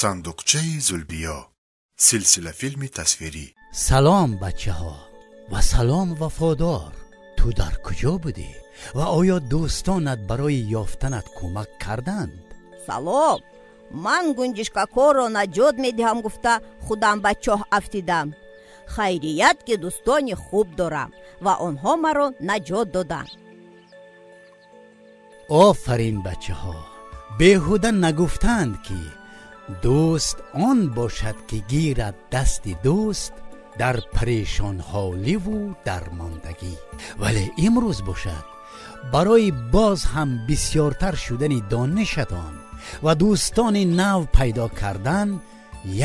Сандуқчаи Зулбиё, силсила филми тасвирӣ. салом бачаҳо ва салом вафодор. ту дар куҷо будӣ ва оё дӯстонат барои ёфтанат кӯмак карданд? салом, ман гунҷишкакоро наҷот медиҳам гуфта худам ба чоҳ афтидам. хайрият ки дӯстони хуб дорам ва онҳо маро наҷот доданд. офарин бачаҳо, беҳуда нагуфтанд ки дӯст он бошад ки гирад дасти дӯст дар парешонҳоливу дармондагӣ. вале имрӯз бошад барои боз ҳам бисёртар шудани донишатон ва дӯстони нав пайдо кардан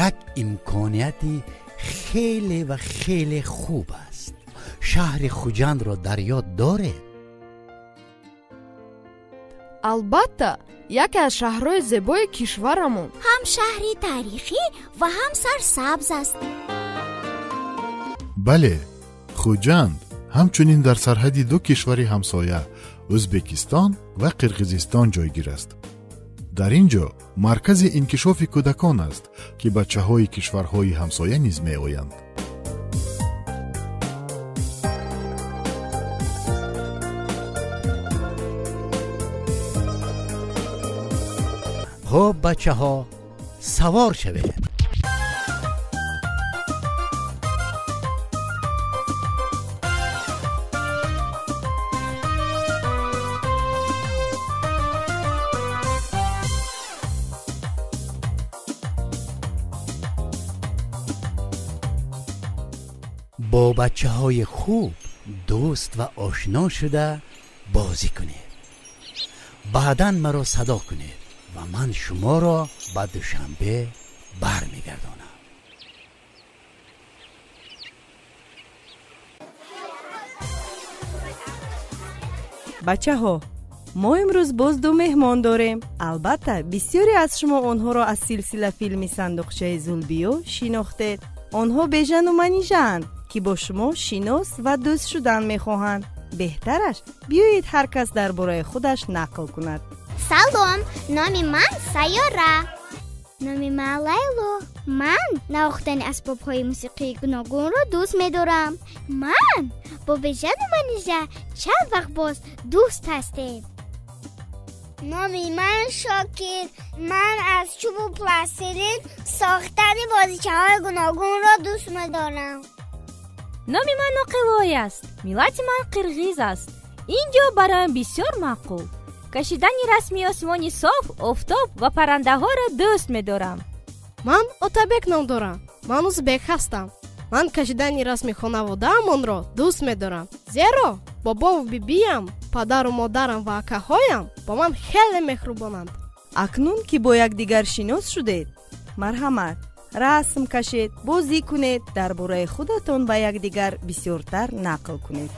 як имконияти хеле ва хеле хуб аст. шаҳри хуҷандро дар ёд доред? албатта, яке аз шаҳрҳои зебои кишварамон. ҳам шаҳри таърихӣ ва ҳам сарсабз аст. бале, хуҷанд ҳамчунин дар сарҳади ду кишвари ҳамсоя ӯзбекистон ва қирғизистон ҷойгир аст. дар ин ҷо маркази инкишофи кӯдакон аст ки бачаҳои кишварҳои ҳамсоя низ меоянд. хуб бачаҳо, савор шавед. бо бачаҳои хуб дӯст ва ошно шуда бозӣ кунед. баъдан маро садо кунед ва ман шуморо ба душанбе бармегардонам. бачаҳо, мо имрӯз боз ду меҳмон дорем. албатта бисёре аз шумо онҳоро аз силсила филми Сандуқчаи Зулбиё шинохтед. онҳо бежану манижаанд ки бо шумо шинос ва дӯст шудан мехоҳанд. беҳтараш биёед ҳар кас дар бораи худаш нақл кунад. салом, номи ман Сайёра. номи ман Лайло. ман навохтани асбобҳои мусиқии гуногунро дӯст медорам. ман бо бежану манижа чанд вақт боз дӯст ҳастем. номи ман Шокир. ман аз чӯбу пластилин сохтани бозичаҳои гуногунро дӯст медорам. номи ман Оқилой аст. миллати ман қирғиз аст. ин ҷо бароям бисёр маъқул. кашидани расми осмони соф, офтоб ва паррандаҳоро дӯст медорам. ман Отабек ном дорам. ман узбек ҳастам. ман кашидани расми хонаводаамонро дӯст медорам. зеро бобову бибиям, падару модарам ва акаҳоям ба ман хеле меҳрубонанд. акнун ки бо якдигар шинос шудед, марҳамат, расм кашед, бозӣ кунед, дар бораи худатон ба якдигар бисёртар нақл кунед.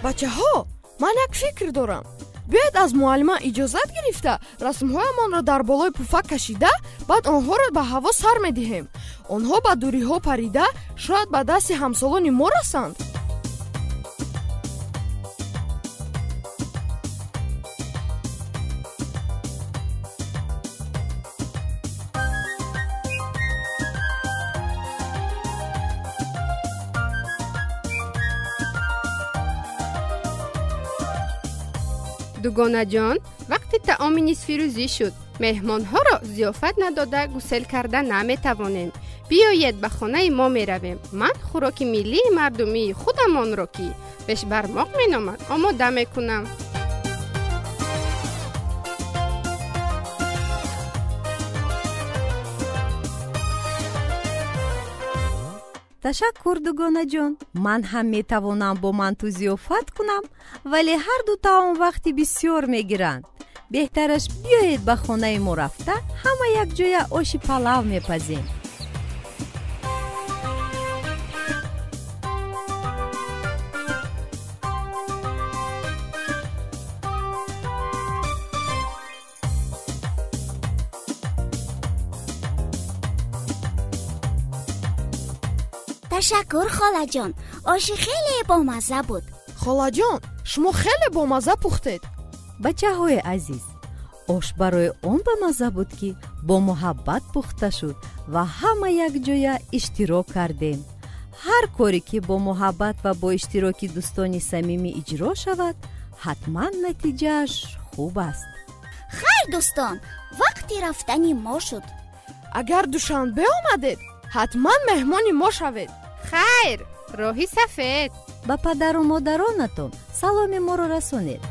бачаҳо, ман як фикр дорам. биёед аз муаллима иҷозат гирифта расмҳоямонро дар болои пуфак кашида, баъд онҳоро ба ҳаво сар медиҳем. онҳо ба дуриҳо парида, шояд ба дасти ҳамсолони мо расанд. дугонаҷон, вақти таоми нисфирӯзӣ шуд. меҳмонҳоро зиёфат надода гусел карда наметавонем. биёед ба хонаи мо меравем. ман хӯроки миллии мардумии худамонро ки бешбармоқ меномад омода мекунам. ташаккур дугонаҷон. ман ҳам метавонам бо манту зиёфат кунам, вале ҳар ду таом вақти бисёр мегиранд. беҳтараш биёед ба хонаи мо рафта ҳама якҷоя оши палав мепазем. ташаккур холаҷон, оши хеле бомазза буд. холаҷон, шумо хеле бомазза пухтед. бачаҳои азиз, ош барои он бамазза буд ки бо муҳаббат пухта шуд ва ҳама якҷоя иштирок кардем. ҳар коре ки бо муҳаббат ва бо иштироки дӯстони самимӣ иҷро шавад, ҳатман натиҷааш хуб аст. хайр дӯстон, вақти рафтани мо шуд. агар душанбе омадед, ҳатман меҳмони мо шавед. хайр, роҳи сафед. ба падару модаронатон саломи моро расонед.